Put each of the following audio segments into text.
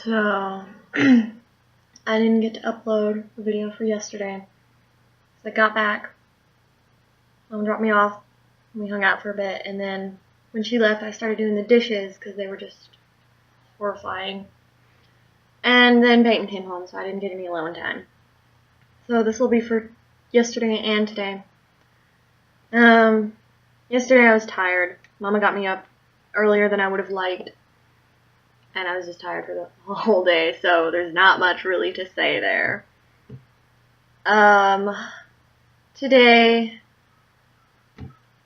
So, I didn't get to upload a video for yesterday. So I got back, Mom dropped me off, and we hung out for a bit, and then when she left, I started doing the dishes because they were just horrifying. And then Peyton came home, so I didn't get any alone time. So this will be for yesterday and today. Yesterday I was tired. Mama got me up earlier than I would have liked, and I was just tired for the whole day, so there's not much really to say there. Today,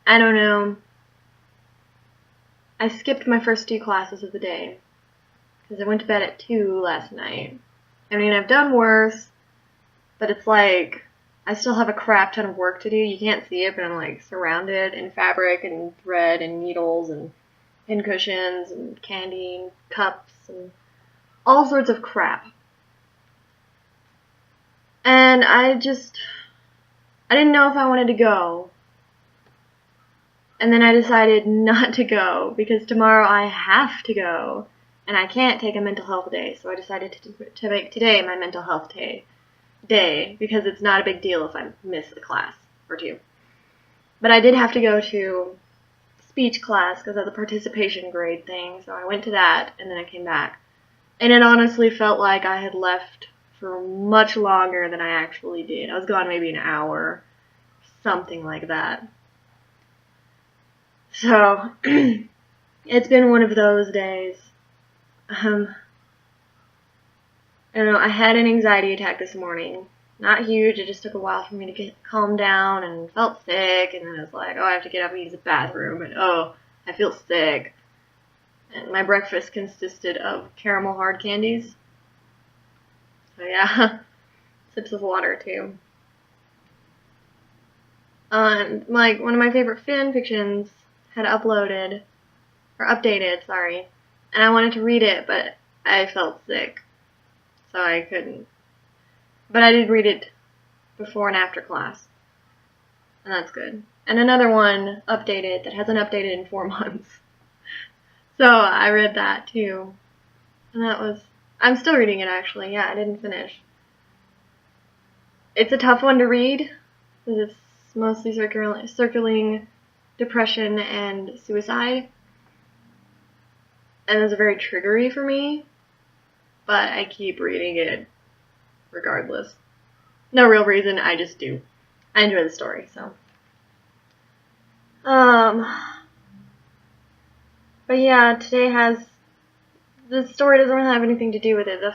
I don't know, I skipped my first 2 classes of the day, because I went to bed at 2 last night. I mean, I've done worse, but it's like, I still have a crap ton of work to do. You can't see it, but I'm like surrounded in fabric and thread and needles and pincushions and candy and cups and all sorts of crap. And I didn't know if I wanted to go. And then I decided not to go because tomorrow I have to go and I can't take a mental health day. So I decided to make today my mental health day because it's not a big deal if I miss a class or 2. But I did have to go to speech class because of the participation grade thing. So I went to that and then I came back. And it honestly felt like I had left for much longer than I actually did. I was gone maybe an hour, something like that. So, it's been one of those days. I don't know, I had an anxiety attack this morning. Not huge, it just took a while for me to get calmed down and felt sick, and then I was like, oh, I have to get up and use the bathroom, and oh, I feel sick. And my breakfast consisted of caramel hard candies. So yeah, sips of water too. And like one of my favorite fan fictions had updated, and I wanted to read it, but I felt sick, so I couldn't. But I did read it before and after class, and that's good. And another one updated that hasn't updated in 4 months. So I read that too, and I'm still reading it actually, yeah, I didn't finish. It's a tough one to read, because it's mostly circling depression and suicide, and it's very triggery for me, but I keep reading it regardless. No real reason, I just do. I enjoy the story, so. But yeah, the story doesn't really have anything to do with it, the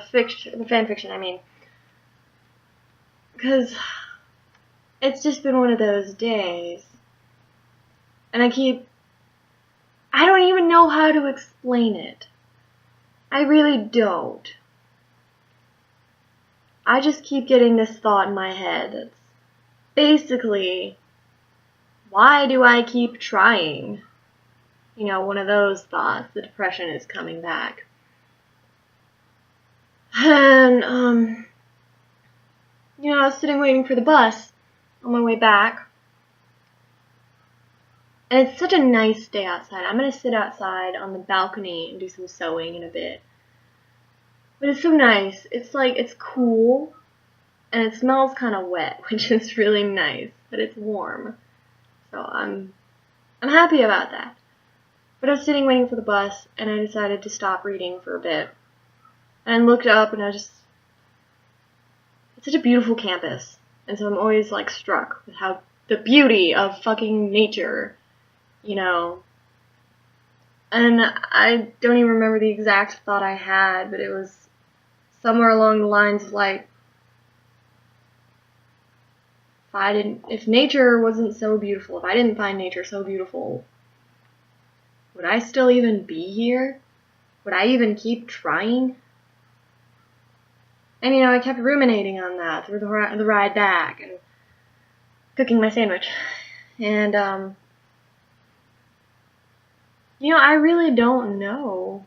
fan fiction, I mean. Because it's just been one of those days. And I don't even know how to explain it. I really don't. I just keep getting this thought in my head that's basically, why do I keep trying? You know, one of those thoughts. The depression is coming back. And, you know, I was sitting waiting for the bus on my way back. And it's such a nice day outside. I'm going to sit outside on the balcony and do some sewing in a bit. But it's so nice. It's like, it's cool. And it smells kind of wet, which is really nice. But it's warm. So I'm happy about that. But I was sitting waiting for the bus, and I decided to stop reading for a bit. And I looked up, and it's such a beautiful campus. And so I'm always, like, struck with how the beauty of fucking nature, you know. And I don't even remember the exact thought I had, but it was somewhere along the lines of, like, if nature wasn't so beautiful, if I didn't find nature so beautiful, would I still even be here? Would I even keep trying? And, you know, I kept ruminating on that through the ride back and cooking my sandwich. And, you know, I really don't know.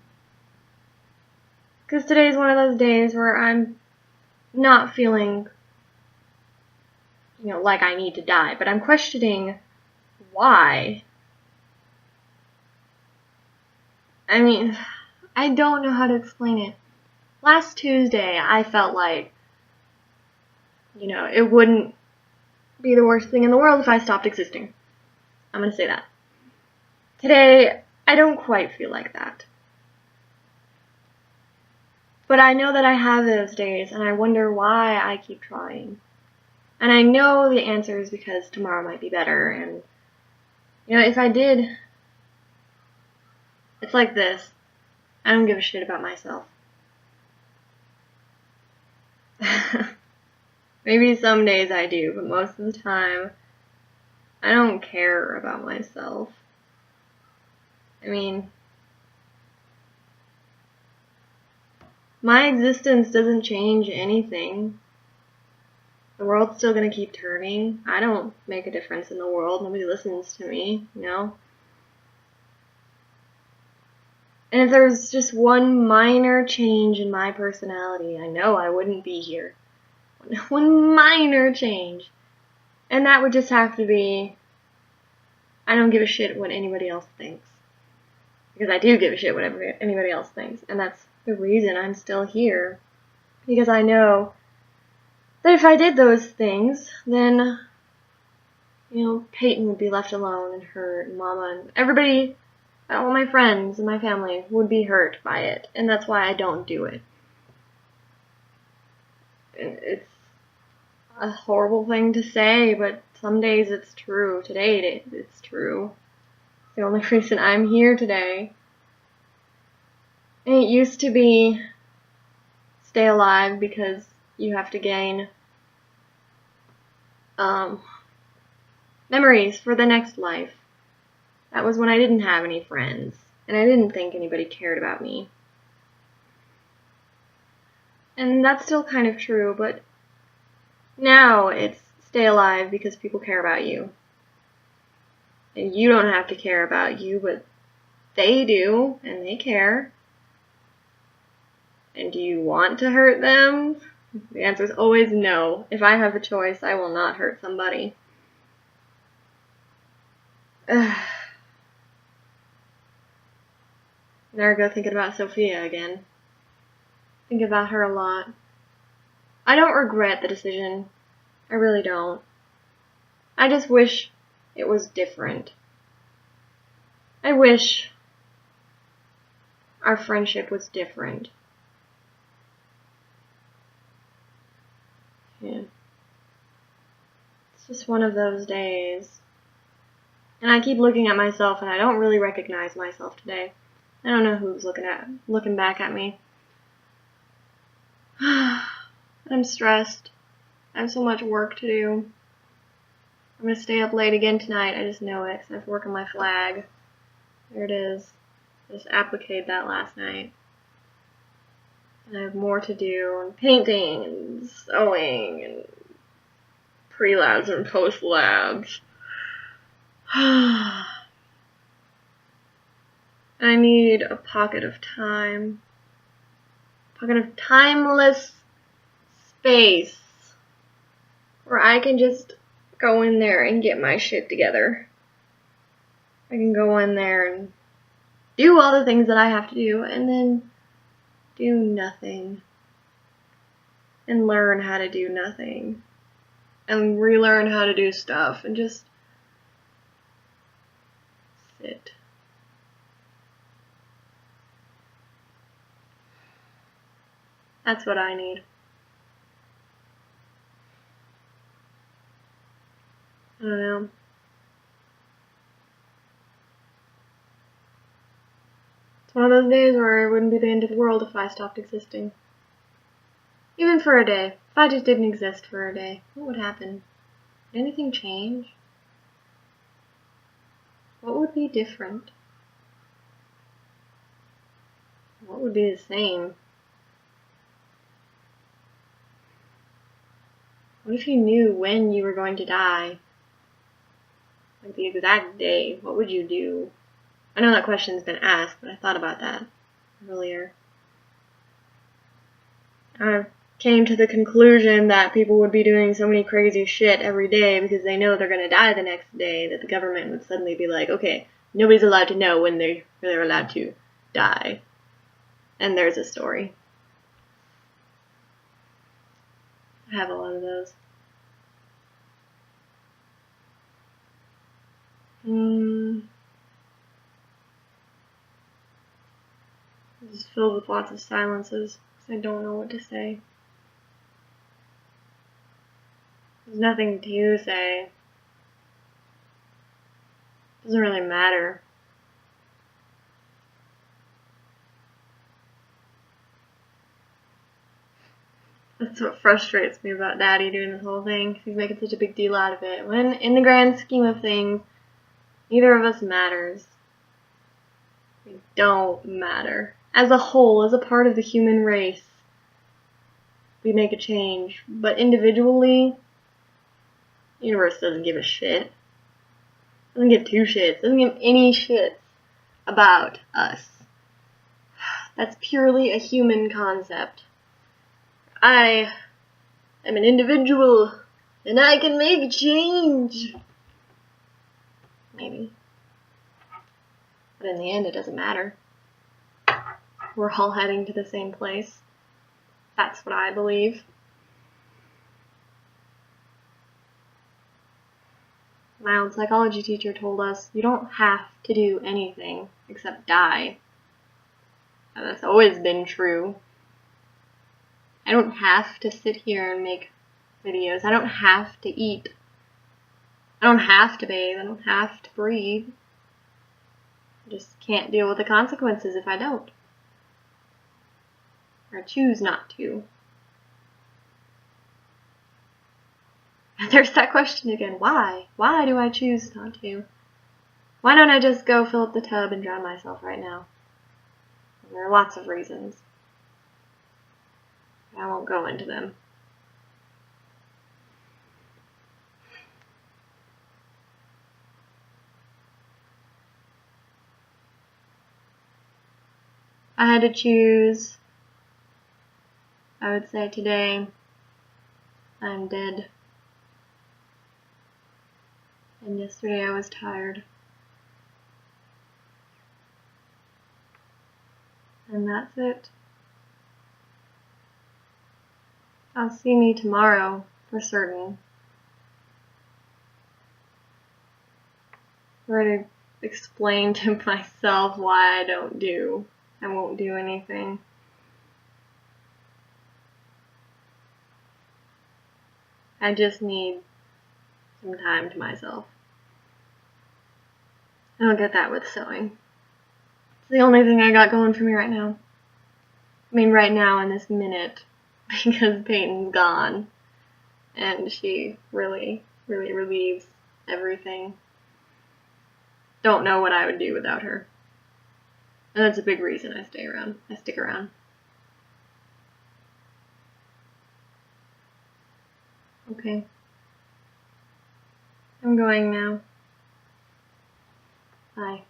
Because today's one of those days where I'm not feeling, you know, like I need to die, but I'm questioning why. I mean, I don't know how to explain it. Last Tuesday, I felt like, it wouldn't be the worst thing in the world if I stopped existing. I'm gonna say that. Today, I don't quite feel like that. But I know that I have those days, and I wonder why I keep trying. And I know the answer is because tomorrow might be better, and, if I did, it's like this. I don't give a shit about myself. Maybe some days I do, but most of the time, I don't care about myself. I mean, my existence doesn't change anything. The world's still gonna keep turning. I don't make a difference in the world. Nobody listens to me, And if there's just one minor change in my personality, I know I wouldn't be here. One minor change. And that would just have to be, I don't give a shit what anybody else thinks. Because I do give a shit what anybody else thinks. And that's the reason I'm still here. Because I know that if I did those things, then, Peyton would be left alone and hurt, and Mama and everybody, all my friends and my family would be hurt by it. And that's why I don't do it. And it's a horrible thing to say, but some days it's true. Today it's true. It's the only reason I'm here today. And it used to be stay alive because you have to gain memories for the next life. That was when I didn't have any friends, and I didn't think anybody cared about me. And that's still kind of true, but now it's stay alive because people care about you. And you don't have to care about you, but they do, and they care. And do you want to hurt them? The answer is always no. If I have a choice, I will not hurt somebody. There I go thinking about Sophia again. Think about her a lot. I don't regret the decision. I really don't. I just wish it was different. I wish our friendship was different. Yeah. It's just one of those days. And I keep looking at myself and I don't really recognize myself today. I don't know who's looking back at me. I'm stressed. I have so much work to do. I'm gonna stay up late again tonight. I just know it because I have to work on my flag. There it is. I just appliqued that last night. And I have more to do, and painting, and sewing, and pre-labs and post-labs. I need a pocket of time. Pocket of timeless space where I can just go in there and get my shit together. I can go in there and do all the things that I have to do and then do nothing. And learn how to do nothing. And relearn how to do stuff and just sit. That's what I need. I don't know. It's one of those days where it wouldn't be the end of the world if I stopped existing. Even for a day. If I just didn't exist for a day, what would happen? Would anything change? What would be different? What would be the same? What if you knew when you were going to die? Like the exact day, what would you do? I know that question's been asked, but I thought about that earlier. I came to the conclusion that people would be doing so many crazy shit every day because they know they're gonna die the next day that the government would suddenly be like, okay, nobody's allowed to know when they're allowed to die. And there's a story. I have a lot of those. This is filled with lots of silences because I don't know what to say. There's nothing to say. Doesn't really matter. That's what frustrates me about Daddy doing this whole thing. He's making such a big deal out of it. When, in the grand scheme of things, neither of us matters. We don't matter. As a whole, as a part of the human race, we make a change. But individually, the universe doesn't give a shit. Doesn't give two shits. Doesn't give any shits about us. That's purely a human concept. I am an individual, and I can make a change. Maybe. But in the end, it doesn't matter. We're all heading to the same place. That's what I believe. My old psychology teacher told us you don't have to do anything except die. And that's always been true. I don't have to sit here and make videos. I don't have to eat. I don't have to bathe. I don't have to breathe. I just can't deal with the consequences if I don't. Or I choose not to. And there's that question again. Why? Why do I choose not to? Why don't I just go fill up the tub and drown myself right now? And there are lots of reasons. I won't go into them. I had to choose. I would say today I'm dead. And yesterday I was tired. And that's it. I'll see me tomorrow, for certain. Try to explain to myself why I won't do anything. I just need some time to myself. I don't get that with sewing. It's the only thing I got going for me right now. I mean, right now in this minute, because Peyton's gone, and she really, really relieves everything. Don't know what I would do without her. And that's a big reason I stick around. Okay. I'm going now. Bye.